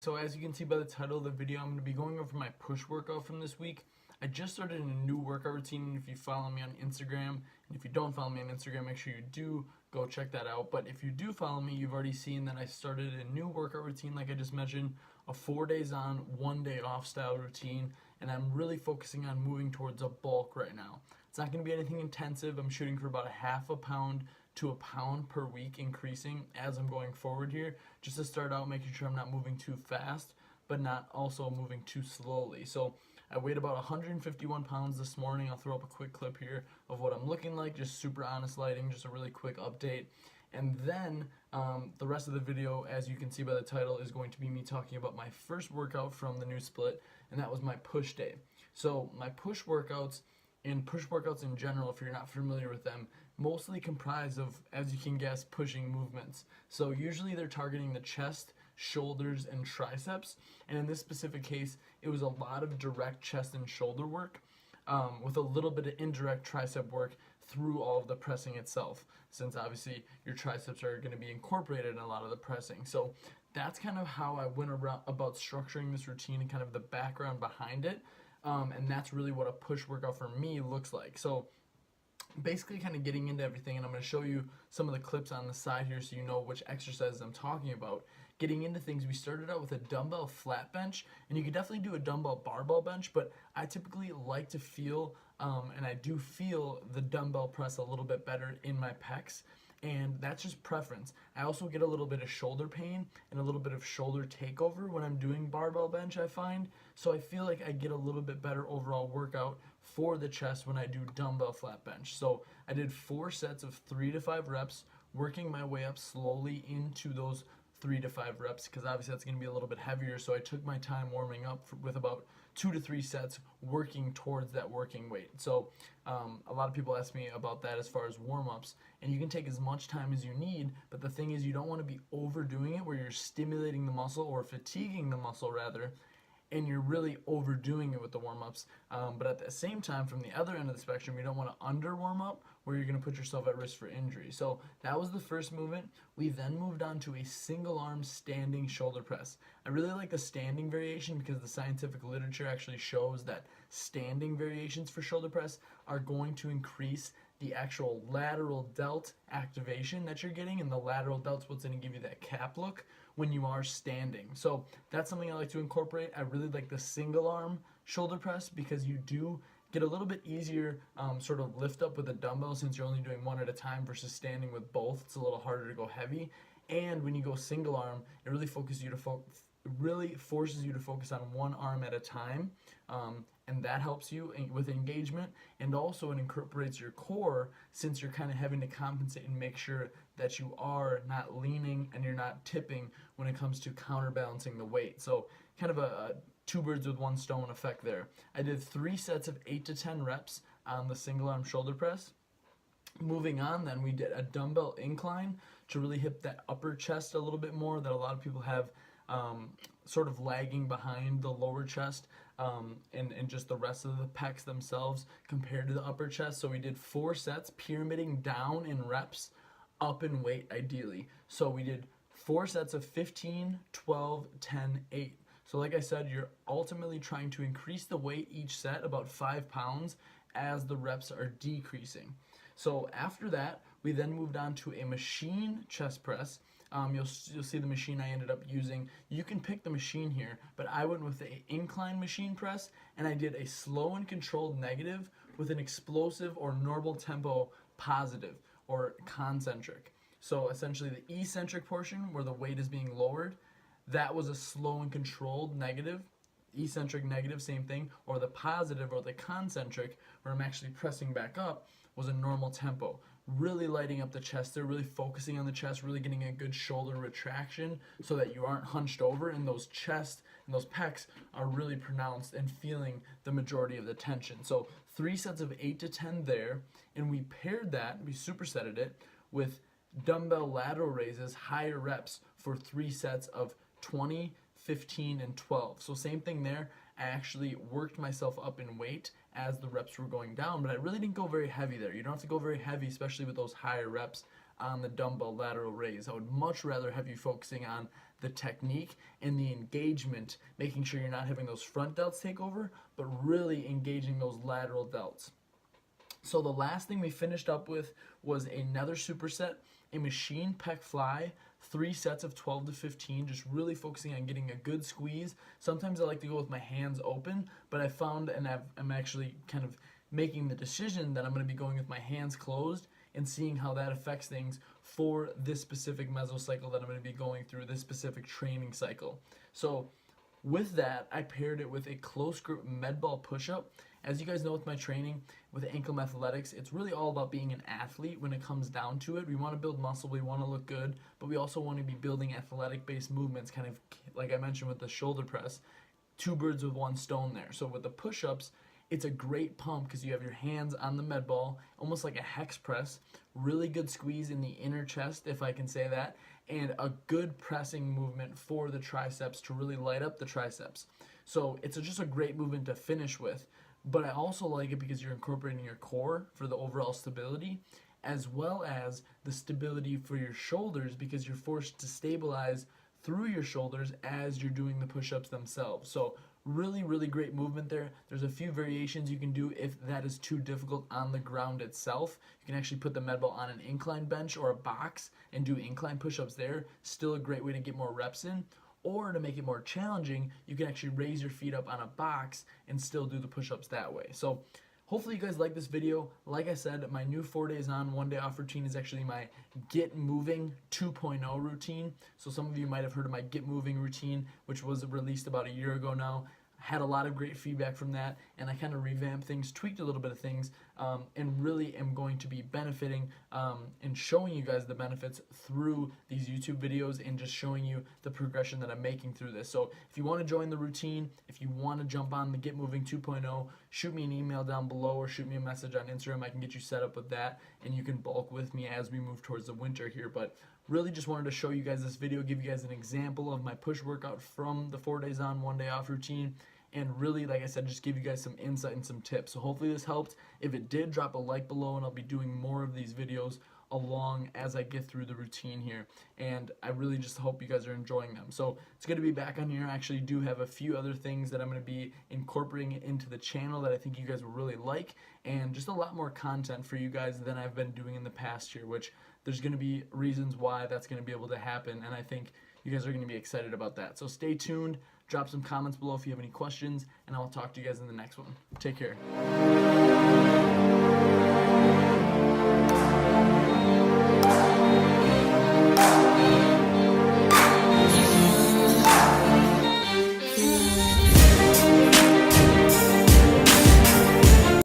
So as you can see by the title of the video, I'm going to be going over my push workout from this week. I just started a new workout routine. If you follow me on Instagram, and if you don't follow me on Instagram, make sure you do go check that out. But if you do follow me, you've already seen that I started a new workout routine, like I just mentioned, a 4 days on, 1 day off style routine, and I'm really focusing on moving towards a bulk right now. It's not going to be anything intensive. I'm shooting for about a half a pound to a pound per week, increasing as I'm going forward here, just to start out, making sure I'm not moving too fast but not also moving too slowly. So I weighed about 151 pounds this morning. I'll throw up a quick clip here of what I'm looking like, just super honest lighting, just a really quick update. And then the rest of the video, as you can see by the title, is going to be me talking about my first workout from the new split, and that was my push day. So my push workouts and push workouts in general, if you're not familiar with them, mostly comprise of, as you can guess, pushing movements. So usually they're targeting the chest, shoulders, and triceps. And in this specific case, it was a lot of direct chest and shoulder work with a little bit of indirect tricep work through all of the pressing itself, since obviously your triceps are going to be incorporated in a lot of the pressing. So that's kind of how I went about structuring this routine and kind of the background behind it. And that's really what a push workout for me looks like. So basically kind of getting into everything, and I'm going to show you some of the clips on the side here so you know which exercises I'm talking about. Getting into things, we started out with a dumbbell flat bench, and you could definitely do a dumbbell barbell bench, but I typically like to feel, and I do feel the dumbbell press a little bit better in my pecs, and that's just preference. I also get a little bit of shoulder pain and a little bit of shoulder takeover when I'm doing barbell bench, I find. So I feel like I get a little bit better overall workout for the chest when I do dumbbell flat bench. So I did 4 sets of 3 to 5 reps, working my way up slowly into those 3 to 5 reps, because obviously that's going to be a little bit heavier. So I took my time warming up with about 2 to 3 sets, working towards that working weight. So a lot of people ask me about that as far as warm-ups, and you can take as much time as you need, but the thing is, you don't want to be overdoing it where you're stimulating the muscle or fatiguing the muscle rather, and you're really overdoing it with the warm-ups. But at the same time, from the other end of the spectrum, you don't want to under warm up where you're going to put yourself at risk for injury. So that was the first movement. We then moved on to a single arm standing shoulder press. I really like the standing variation because the scientific literature actually shows that standing variations for shoulder press are going to increase the actual lateral delt activation that you're getting, and the lateral delt's what's going to give you that cap look when you are standing. So that's something I like to incorporate. I really like the single arm shoulder press because you do get a little bit easier sort of lift up with a dumbbell, since you're only doing one at a time versus standing with both. It's a little harder to go heavy. And when you go single arm, it really forces you to focus on one arm at a time, and that helps you with engagement, and also it incorporates your core, since you're kind of having to compensate and make sure that you are not leaning and you're not tipping when it comes to counterbalancing the weight. So kind of a two birds with one stone effect there. I did 3 sets of 8 to 10 reps on the single arm shoulder press. Moving on, then we did a dumbbell incline to really hit that upper chest a little bit more, that a lot of people have sort of lagging behind the lower chest and just the rest of the pecs themselves compared to the upper chest. So we did 4 sets, pyramiding down in reps, up in weight ideally. So we did 4 sets of 15, 12, 10, 8. So like I said, you're ultimately trying to increase the weight each set about 5 pounds as the reps are decreasing. So after that, we then moved on to a machine chest press. You'll see the machine I ended up using. You can pick the machine here, but I went with the incline machine press, and I did a slow and controlled negative with an explosive or normal tempo positive or concentric. So essentially the eccentric portion where the weight is being lowered, that was a slow and controlled negative. Eccentric negative, same thing, or the positive or the concentric where I'm actually pressing back up was a normal tempo. Really lighting up the chest there, really focusing on the chest, really getting a good shoulder retraction so that you aren't hunched over, and those chest and those pecs are really pronounced and feeling the majority of the tension. So 3 sets of 8 to 10 there, and we paired that, we supersetted it with dumbbell lateral raises, higher reps for 3 sets of 20, 15, and 12. So same thing there. I actually worked myself up in weight as the reps were going down, but I really didn't go very heavy there. You don't have to go very heavy, especially with those higher reps on the dumbbell lateral raise. I would much rather have you focusing on the technique and the engagement, making sure you're not having those front delts take over, but really engaging those lateral delts. So the last thing we finished up with was another superset, a machine pec fly, 3 sets of 12 to 15, just really focusing on getting a good squeeze. Sometimes I like to go with my hands open, but I found, and I'm actually kind of making the decision that I'm going to be going with my hands closed and seeing how that affects things for this specific mesocycle that I'm going to be going through, this specific training cycle. So with that, I paired it with a close grip med ball push-up. As you guys know with my training with Ankle Athletics, it's really all about being an athlete when it comes down to it. We want to build muscle, we want to look good, but we also want to be building athletic-based movements, kind of like I mentioned with the shoulder press. 2 birds with 1 stone there. So with the push-ups, it's a great pump because you have your hands on the med ball, almost like a hex press, really good squeeze in the inner chest, if I can say that, and a good pressing movement for the triceps to really light up the triceps. So it's just a great movement to finish with, but I also like it because you're incorporating your core for the overall stability, as well as the stability for your shoulders because you're forced to stabilize through your shoulders as you're doing the push-ups themselves. So really, really great movement there. There's a few variations you can do if that is too difficult on the ground itself. You can actually put the med ball on an incline bench or a box and do incline push-ups there. Still a great way to get more reps in. Or to make it more challenging, you can actually raise your feet up on a box and still do the push-ups that way. So hopefully you guys like this video. Like I said, my new 4 days on, 1 day off routine is actually my Get Moving 2.0 routine. So some of you might have heard of my Get Moving routine, which was released about a year ago now. Had a lot of great feedback from that, and I kind of revamped things, tweaked a little bit of things, and really am going to be benefiting and showing you guys the benefits through these YouTube videos and just showing you the progression that I'm making through this. So if you want to join the routine, if you want to jump on the Get Moving 2.0, shoot me an email down below or shoot me a message on Instagram. I can get you set up with that, and you can bulk with me as we move towards the winter here. But really just wanted to show you guys this video, give you guys an example of my push workout from the 4 days on, 1 day off routine, and really, like I said, just give you guys some insight and some tips. So hopefully this helped. If it did, drop a like below, and I'll be doing more of these videos along as I get through the routine here. And I really just hope you guys are enjoying them. So it's good to be back on here. I actually do have a few other things that I'm going to be incorporating into the channel that I think you guys will really like, and just a lot more content for you guys than I've been doing in the past year, which there's going to be reasons why that's going to be able to happen, and I think you guys are going to be excited about that. So stay tuned. Drop some comments below if you have any questions, and I'll talk to you guys in the next one. Take care.